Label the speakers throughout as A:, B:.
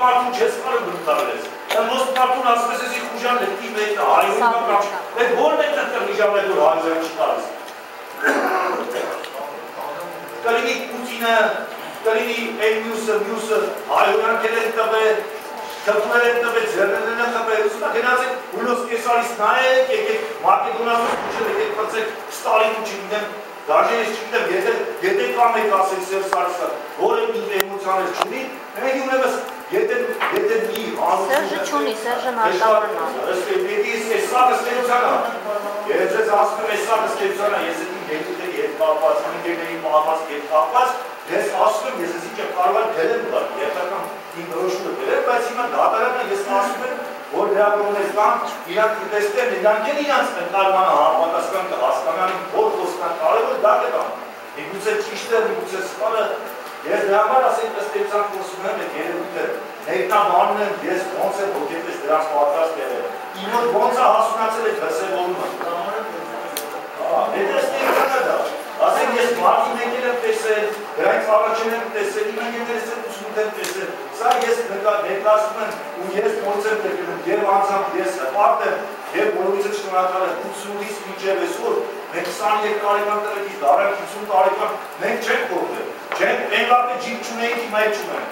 A: մարդուն չես կարող բնութավորես։ Most մարդուն ասպես ես իր ուժան լետի մեջ հայրույն կամ այդ որն է այդտեղ նշանակում որ հայրույն չտալիս։ Կլինի Պուտինը, կլինի այն մյուսը հայրույնքել են տվել, թփուներ են տվել, ձեռներն են տվել, ուսումա գնացեք Բուենոս Այրեսից նայեք, եկեք Մակեդոնիայից ուժը եկեք փծեք Ստալինը չգիտեմ, դաժե ես չգիտեմ, եթե կամ եք ասել Սերժ Սարգսյանը, որը իր էմոցիաներ չունի, մենք ուրեմն եթե մի
B: Սերժը չունի, Սերժը նաշավորն է։
A: Ըստ էս սակը ստեյցանա։ Ես ձեզ ասում եմ, այս սակը ստեյցանա, ես իմ գետերի հետ կապված, իմ գետերի մահված հետ կապված, ես ասում եմ, ես ես ինչ կարող եմ դերել ուղղակի, երբական իմ դրոշուրը դերել, բայց հիմա դատարանը ես ասում եմ, որ լրագրողներ կան, իրանք կտեսնեն, իրանք են իրանց ընկալմանը համապատասխան կհասկանան, որ խոսքան կարևոր դա կտան։ Միգուցե ճիշտ է, միգուցե սխալ է, ես դրա համար ասենք ըստ էության խոսում եմ այդ երևույթը, ներկամանն եմ, ես ոնց եմ հոգեպես դրանց պատրաստ եղել։ Իմ մոտ ոնց է հասունացել այդ դրսևորումը։ Այդ ըստ էության է դա։ Ասենք ես մարդի մեկել եմ տեսել, դրանից առաջին եմ տեսել, իմ ընկերներս եմ ուսմունք եմ տեսել։ Սա ես ներկայացնում եմ ու ես ոնց եմ տենում, եւ անձամբ ես հպարտ եմ, եւ բոլորիցը շնորհակալ եմ 80-ից մինչեւ այսօր, մենք 23 տարեկան տղեկից դարան 50 տարեկան մենք չենք կողմել։ Չենք այն վաղտե ջիպ չունեինք, հիմա էլ չունենք։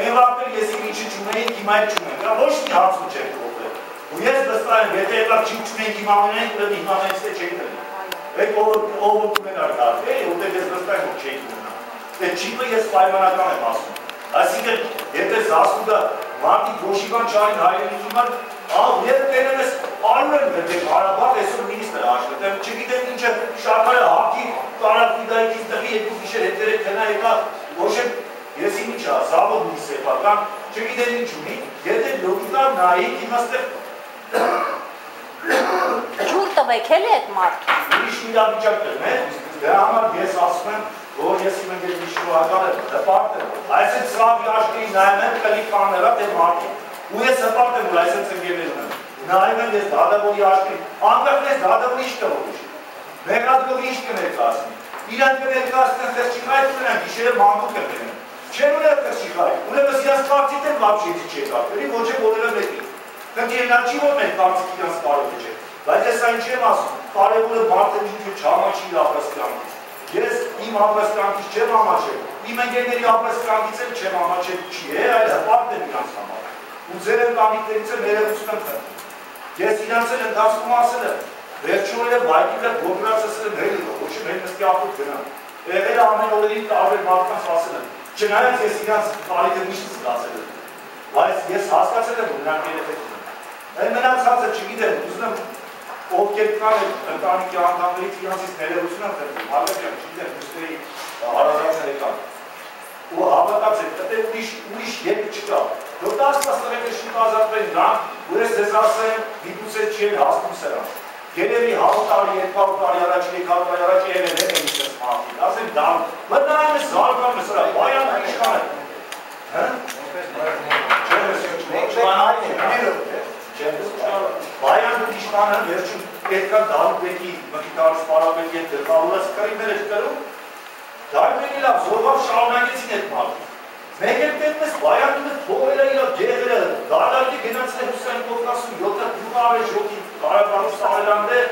A: Այն վաղտե ես իմ ինչի չունեինք, հիմա էլ չունենք։ Դա ոչ մի հարցում չենք կողմել։ Ու ես վստահ եմ, եթե այլավ ջիպ չունեինք, հիմա ունենք, ուրեմն հիմա մենք չէ չենք դրել։ Այդ ով կունենար դարձել, որտեղ ես վստահ եմ, որ չենք ունենա։ Այդ ջիպը ես պայմանական եմ ասում։ Այսինքն, եթե Զասուգը մարդիկ ոչինչ չարին հայրենի հիմա, երբ տենում ես արում եմ դեպ Հարաբաղ այսօր մինիստրը աշխատեմ, չգիտեմ ինչը շաքարը հակի կարակվիդայքից տղի երկու գիշեր հետերը տնա եկա, ոչ եմ ես իմ ինչա, զավոդ մի սեպական, չգիտեմ ինչ ունի, եթե լոգիկա նայիք իմաստեղ
B: Ջուր տվեք էլ է այդ մարդը։
A: Ուրիշ իրավիճակ դրն է, դրա համար ես ասում եմ, որ ես իմ ընկերների շնորհակալ եմ, հպարտ եմ, այսինքն սրավ իաշկի նայում եմ կլի կաներա դե մարդիկ, ու ես հպարտ եմ, որ այսինքն ընկերներն եմ, նայում եմ ես դադավորի աշկի, անկախ ես դադավորի ինչ կողիշ, մեղադրողի ինչ կներկայացնի, իրանք կներկայացնեն խեղճիքայք կնեն, գիշերը մամուկ կնեն, չեն ունել խեղճիքայք, ուրեմն իրաց կարծիք են վաբշեցի չեք ապերի, ոչ է բոլորը մեկի, կնկերնա չի որ մենք կարծիք իրանց կարողը չէ, բայց ես այն չեմ ասում, կարևորը մարդը ինքը չամաչի իր ապրասկրանքից, ես իմ ապրասկրանքից չեմ ամաչել, իմ ընկերների ապրասկրանքից էլ չեմ ամաչել չի է, այլ հպարտ եմ իրանց համար, ու ձեր ընտանիքներից էլ ներողություն եմ խնդրում, ես իրանց էլ ընթացքում ասել եմ, վերջորը վայրիկը գոբրացել եմ հելը, ոչ եմ հել նստի ապուտ գնամ, եղել ամեն օրերի տարբեր մարդկանց ասել եմ, չնայած ես իրանց տարիքը միշտ զգացել եմ, բայց ես հասկացել եմ, որ նրանք երեխեք ունեն, այն մնացածը չգիտեմ, ուզում եմ ովքեր կան ընտանիքի անդամներից իրանցից ներողություն եմ խնդրում, հարգարժան, չգիտեմ, մյուսների հարազատները կան, ու հավատացեք, դե ուրիշ երբ չկա, որ 10 տղեկը շուտ ազատվեն նրանք, ու ես ձեզ ասեմ, միգուցե չեն հասնում սրան, երևի 100 տարի, 200 տարի առաջ, 300 տարի առաջ եղել են ինքս մարդիկ, ասեմ դա, մտնայում ես զարգանում է սրա, բայանը իշխան է, Բայանը իշխանը վերջում պետքան դարուբեկի, մկիտարս պարաբեկի հետ դրկավորած կրիներ էր կրում, դարուբեկի լավ զորվավ շարունակեցին այդ մարդիկ, մեկ էլ պետք ես բայանը թողերը իրա գեղերը, դարդարդի գնացն է Հուսային Կովկասում, 7 դուղավ է ժոքի, կարակարուս սաղելանդ է,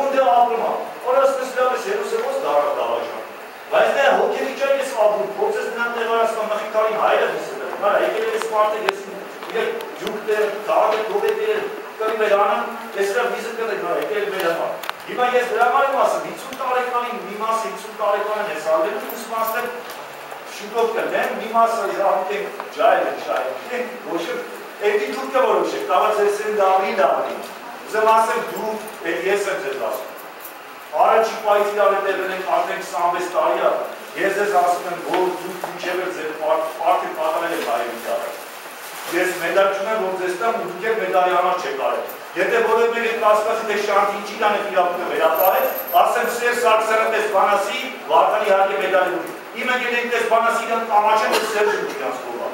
A: ունդ է ապրում է, որասպես լավ ես հերուս է ոս դարակ դավաժան, բայց նե հոգևիճակ ես ապրում, պրոցես նրան տեղարասման մխիկարին հայրը հուսել է, նարա եկել ես մարդը եսին, իրեք ջուկտեր, դարակ դողետեր, կրի մեր անան, եսրավ վիզը կրեք նարը, եկել մեր համար, հիմա ես դրա համար եմ ասում, 50 տարեկանին մի մաս 50 տարեկանին ես ալվելում, ուսմասներ շուտով կրնեմ, մի մասը իրավիտ ենք ջայլ ենք շայենք, ոչ եմ, էդի դուք կորոշեք, տավաց ես են դավրին, ուզեմ ասեմ դու, էդ ես եմ ձեզ ասում, առաջի պայից իրավետերն ենք արդեն 26 տարի է, ես ես ասում եմ, որ դուք մինչև էր ձեր պարտի պատարել եք այրին դարը, ես մեդալ չունեմ, որ ձեզ տամ ու դուք եք մեդալի համար չեք արել, եթե բոլոր մեր եք կասկասի թե շանթի ինչի դան եք իրավունքը վերապահել, ասեմ Սերժ Սարգսյանը պես բանասի, վարկանի հարկե մեդալի ունի, իմ ընկերների պես բանասի իրան կամաչեն ու Սերժը իրանց գովա,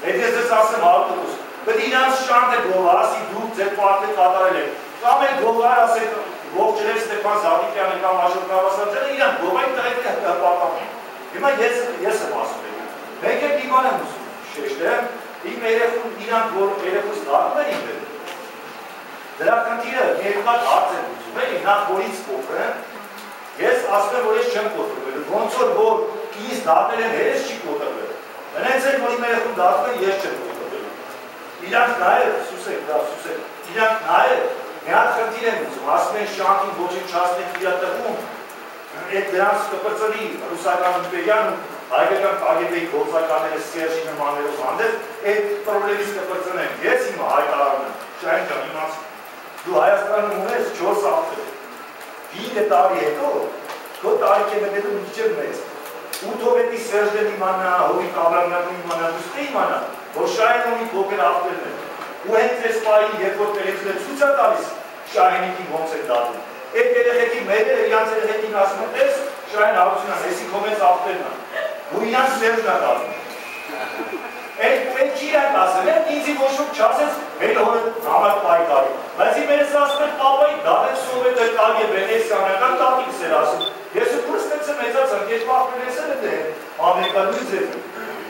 A: այդ ես ես ասեմ հարդոս, պետք իրանց շանթ է գովա, ասի դուք ձեր պարտի պատարել եք, կամ էլ գովար ասեք ողջերև Ստեփան Զավիկյանը կամ Աշոտ Գավասարյանը իրան գովային տղեկը հպատանում, հիմա ես եմ ասում եք, մեկ էլ դիվան եմ ուզում, շեշտեմ, Իմ երեխուն իրանք, որ երեխուս դարում են իմ դրա խնդիրը երկու հարց են ուզում էլի, նախ որից կոտրեն, ես ասում եմ, որ ես չեմ կոտրվել, ոնց որ ինձ դատել են, ես չի կոտրվել, հենց էլ, որ իմ երեխուն դատում են, ես չեմ կոտրվել, իրանք նայել, սուսեք, իրանք նայել, մի հատ խնդիր են ուզում, ասում են շանքին ոչինչ չասնենք իրա տղում, այդ դրանց կպրծնի ռուսական իմպերիան ու հայկական կագեբեի գործականները Սերժի նմաններով հանդեպ, այդ պրոբլեմից կպրծնեն, ես հիմա հայտարարում եմ, Շահեն ջան, իմաց դու Հայաստանում ունես 4 աղբեր, 5 տարի հետո, քո տարիքի հետո մի քիչ մեծ, 8 հոգի Սերժն իմանա, Հովիկ Աբրամյանը իմանա, դու իմանա, որ Շահեն ունի փոքր աղբերներ, ու հենց այս պահին, երբ որ տելևիզիոն ցույց է տալիս Շահենիկին ոնց է դատում, այդ երեխեքի մեկը իրանց երեխեքին ասում է, տես Շահեն Հարությունյան, էսի քո մեծ աղբերն է, ու իրանց Սերժն է դատում։ Այդ չի այդ ասել են, ինձի ոչ ոք չասեց, մեր հորը համար պայքարի, բայց իմ երես ասում են, պապայի դատեց սովետը կագ է վենեսյանական տատիկս էր ասում, ես ու կուրս տեցը մեծացան, ես պախպել եսել է դե, ամերկանույց էր,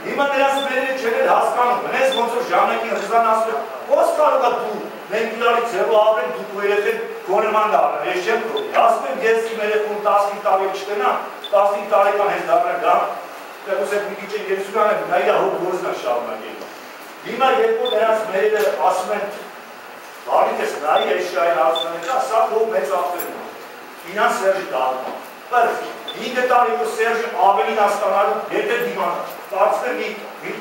A: հիմա նրանց մերերը չեն էլ հասկանում, մնես ոնց որ ժամանակին հզան ասում են, ոնց կարող է դու, մենք իրարի ձևը ապրեն, դուք ու երեխեն գոնեման դարն, ես չեմ կողի, ասում եմ, ես իմ երեխուն 15 տարի չտնամ, 15 տարեկան հենց դարնը գամ, Տեղուս էդ մի քիչ են գերուսական են, նա իրա հոտ գործն է շարունակել։ Հիմա երկու նրանց մերերը ասում են, բարիք ես նայի այս Շահեն Հարությունյանը, սա քո մեծ աղբերն է, իրանց Սերժի դատում է։ Բայց 5 տարի որ Սերժը ավելին հասկանալու, եթե դիմանա, կարծում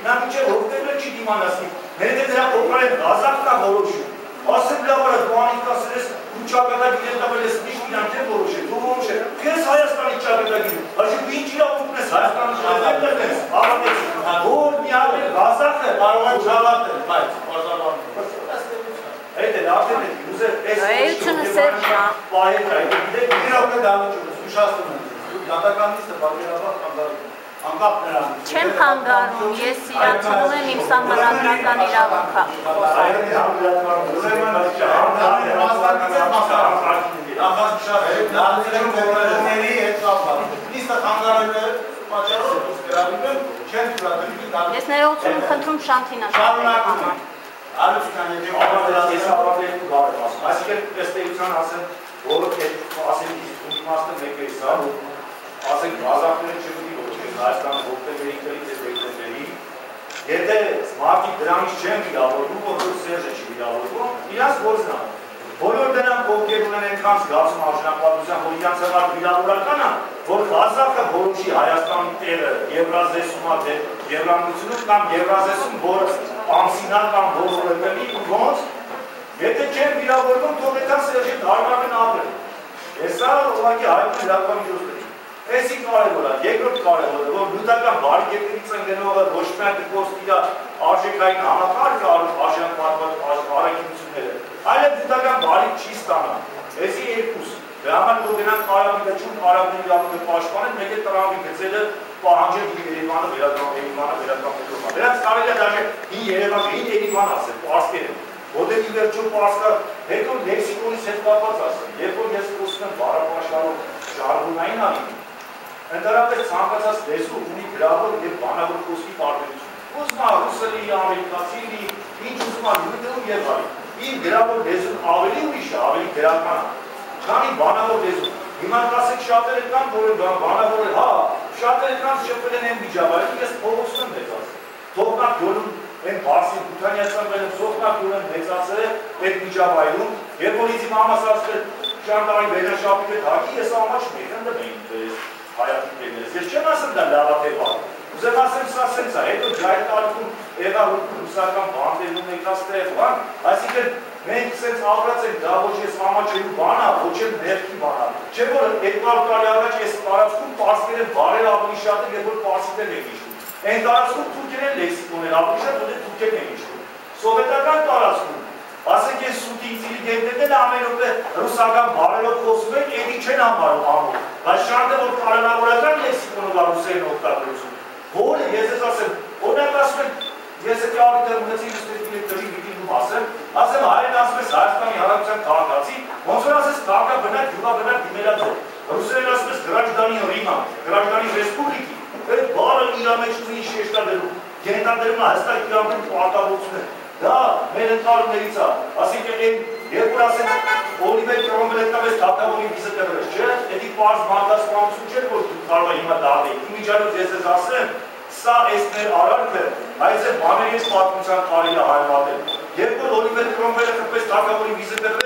A: նա մինչև հովտերը չի դիմանացնի, մերերը դրա փոխարեն Ղազախն է որոշում։ Ասեմ լավ արա դու անիկաս ես ու ճակատագիր են տվել ես միշտ իրանք են որոշել, դու որոշ է, քեզ Հայաստանի ճակատագիր, հաշի դու ինչ իրավունքն ես Հայաստանի ճակատագիր ես, առատեցի, որ մի հատ էլ Ղազախը կարող են ճալատել, բայց այդ էլ արդեն է, ուզեր
B: Էությունը Սերժ է։
A: պահել է, գիտեք,
C: իրավունքը դավաճում ես, ուշացնում եմ, դատականիստը պատկերաբար խանգարում անկապ նրան։
B: Չեմ խանգարում, ես իրացնում եմ իմ սահմանադրական իրավունքը։ Ես ներողություն խնդրում Շանթինա
A: շարունակում այսինքն տեստեյության ասեն, որը ասենք իմաստը մեկ է սա, ասենք Ղազախները չգիտի ոչ է Հայաստանը հոկտեմբերի կրից է դեկտեմբերի, եթե մարդիկ դրանից չեն վիրավորվում, որ Սերժը չի վիրավորվում, իրանց գործն է։ Բոլոր դրանք ովքեր ունեն այնքան զգացում արժանապատվության, որ իրանց համար վիրավորական է, որ Ղազախը որոշի Հայաստանի տեղը Եվրազեսում է, թե Եվրամիությունում կամ Եվրազեսում, որ ամսինան կամ որ տնի ու ոնց, եթե չեն վիրավորվում, թող այդքան Սերժի դարմարն ապրեն։ Հեսա ուղղակի հայտնի լրատվամիջոցներ։ Էսի կարևոր է, երկրորդ կարևորը, որ նյութական բարիկետներից են գնողը ոչ միայն դպոստ իր արժեքային համակարգը առաքինությունները, այլև նյութական բարիկ չի ստանա։ Էսի երկուս, դրա համար որ դրանք Արաբի դաշում արաբների իրավունքը պաշտպանեն, մեկ է տրամի գծելը պահանջել Երևանը վերադառնալ։ Դրանց կարելի է դաժե հին Երևան ասել, պարսկեր են, որտեղ ի վերջո պարսկը հետո լեքսիկոնից հետ կապված ասել, երբ որ ես խոսում եմ բառապաշարով ժարգոնային անին, ընդհանրապես ցանկացած լեզու ունի գրավոր եւ բանավոր խոսքի տարբերություն։ Ուզում է ռուսերի, ամերիկացի, ինչ ուզում է յուդում եւ այլն։ Իր գրավոր լեզուն ավելի ուրիշ է, ավելի գրական է, քանի բանավոր լեզու։ Հիմա ասեք շատերը կան, որ բանավորը, հա, շատերը կան շփվել են այն միջավայրում, ես փողոցում եմ մեծացել։ Թողնակ գոլում այն Բարսի Բութանյացան վերը թողնակ գոլում մեծացել է այդ միջավայրում, երբ որ ինձ մամաս ասել շանդարի վերաշապի հետ հակի, ես ամաչ մեկն դեմ հայատիկներս, ես չեմ ասեմ դա լավատեվա, ուզեմ ասեմ սա սենց է, հետո ջայր տարքում եղա ռուսական բանդերում եկած տեղվան, այսինքն մենք սենց աղրած ենք դա ոչ ես ամաչելու բանա, ոչ եմ ներքի բանա, չէ որ 200 տարի առաջ ես տարածքում պարսկեր են բարել ավելի շատ են, երբ որ պարսիկներ են իշում, այն տարածքում թուրքեր են լեքսիկոն են ավելի շատ, որ թուրքեր են իշում, սովետական տարածքում, ասենք ես սուտի ծիրի գետներն ամեն օգը ռուսական բարելով խոսում են, էդի չեն համարում ամոն, բայց շարդը որ կարանավորական լեքսիկոնով ռուսերեն օգտագործում, որը ես ես ասեմ, օրինակ ասում են, ես էդի արդյոք մնացի իստետին է տրի վիտին ու ասեմ հայրեն ասում ես Հայաստանի Հանրապետության քաղաքացի, ոնց որ ասես քաղաքը բնակ, յուղա բնակ դիմելաձոր, ռուսերեն ասում ես Գրաջդանի Ռիմա, Գրաջդանի Ռեսպուբլիկի, այդ բարը իրա մեջ ունի շեշտա դերում, ենթադրում է հստակ իրավունք պարտավորություն է։ Դա մեր ընկալումներից է, ասիկը այն երբ որ ասեն Օլիվեր Կրոմվելը տվեց թագավորի վիզը տվեց, չէ՞, դա պարզ մանդասպանություն չէ, որ դու կարող ես հիմա դառնալ։ Իմիջիայլոց ես ասեմ, սա այս մեր արարքը, այս է բաների պատմության կարելի է հայտնվել։ Երբ որ Օլիվեր Կրոմվելը տվեց թագավորի վիզը տվեց